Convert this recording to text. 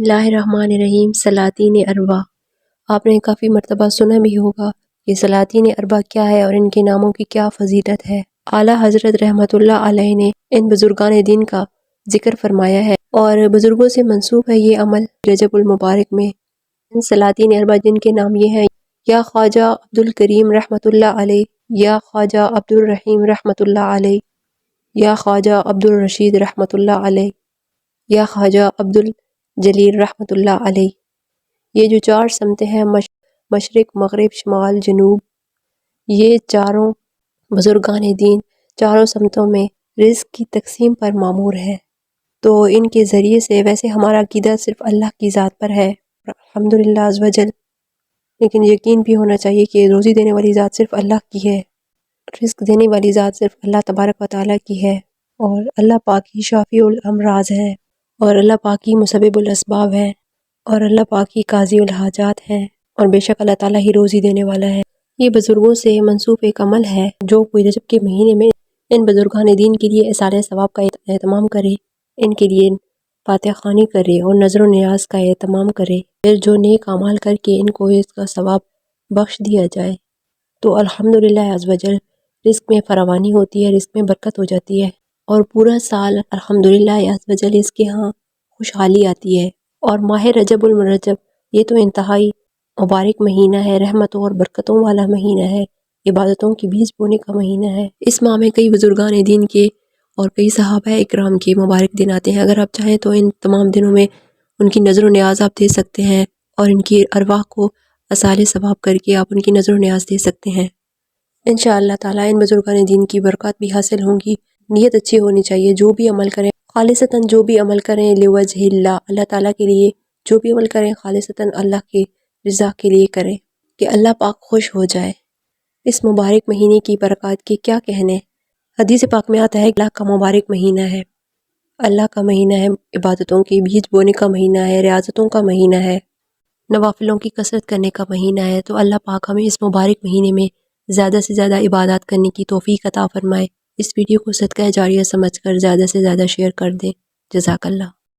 اللہ الرحمن الرحیم۔ سلاطین اربع، آپ نے کافی مرتبہ سنا بھی ہوگا کہ سلاطین اربع کیا ہے اور ان کے ناموں کی کیا فضیلت ہے۔ اعلیٰ حضرت رحمۃ اللہ علیہ نے ان بزرگان دین کا ذکر فرمایا ہے اور بزرگوں سے منسوب ہے یہ عمل رجب المبارک میں۔ ان سلاطین اربع جن کے نام یہ ہیں: یا خواجہ عبد الکریم رحمۃ اللہ علیہ، یا خواجہ عبد الرحیم رحمۃ اللہ علیہ، یا خواجہ عبد الرشید رحمۃ اللہ علیہ، یا خواجہ عبد الجلیل رحمۃ اللہ علیہ۔ یہ جو چار سمتیں ہیں، مشرق، مغرب، شمال، جنوب، یہ چاروں بزرگان دین چاروں سمتوں میں رزق کی تقسیم پر مامور ہے۔ تو ان کے ذریعے سے ویسے ہمارا عقیدہ صرف اللہ کی ذات پر ہے الحمدللہ عز و جل، لیکن یقین بھی ہونا چاہیے کہ روزی دینے والی ذات صرف اللہ کی ہے، رزق دینے والی ذات صرف اللہ تبارک و تعالیٰ کی ہے، اور اللہ پاک ہی شافی الامراض ہے، اور اللہ پاک ہی مسبب الاسباب ہے، اور اللہ پاک ہی قاضی الحاجات ہے، اور بے شک اللہ تعالیٰ ہی روزی دینے والا ہے۔ یہ بزرگوں سے منسوب ایک عمل ہے جو کوئی رجب کے مہینے میں ان بزرگان دین کے لیے ایصال ثواب کا اہتمام کرے، ان کے لیے فاتح خوانی کرے اور نظر و نیاز کا اہتمام کرے، پھر جو نیک اعمال کر کے ان کو اس کا ثواب بخش دیا جائے تو الحمدللہ عز و جل رزق میں فراوانی ہوتی ہے، رزق میں برکت ہو جاتی ہے، اور پورا سال الحمدللہ عز و جل اس کے ہاں خوشحالی آتی ہے۔ اور ماہ رجب المرجب یہ تو انتہائی مبارک مہینہ ہے، رحمتوں اور برکتوں والا مہینہ ہے، عبادتوں کی بیج بونے کا مہینہ ہے۔ اس ماہ میں کئی بزرگان دین کے اور کئی صحابہ اکرام کے مبارک دن آتے ہیں۔ اگر آپ چاہیں تو ان تمام دنوں میں ان کی نظر و نیاز آپ دے سکتے ہیں، اور ان کی ارواح کو ایصال ثواب کر کے آپ ان کی نظر و نیاز دے سکتے ہیں۔ انشاءاللہ تعالیٰ ان بزرگان دین کی برکات بھی حاصل ہوں گی۔ نیت اچھی ہونی چاہیے، جو بھی عمل کریں خالصتاً، جو بھی عمل کریں لوجہ اللہ، اللہ تعالیٰ کے لیے جو بھی عمل کریں خالصتاً اللہ کی رضا کے لیے کریں کہ اللہ پاک خوش ہو جائے۔ اس مبارک مہینے کی برکات کے کیا کہنے، حدیث پاک میں آتا ہے کہ اللہ کا مبارک مہینہ ہے، اللہ کا مہینہ ہے، عبادتوں کی بیج بونے کا مہینہ ہے، ریاضتوں کا مہینہ ہے، نوافلوں کی کثرت کرنے کا مہینہ ہے۔ تو اللہ پاک ہمیں اس مبارک مہینے میں زیادہ سے زیادہ عبادات کرنے کی توفیق عطا فرمائے۔ اس ویڈیو کو صدقہ جاریہ سمجھ کر زیادہ سے زیادہ شیئر کر دیں۔ جزاک اللہ۔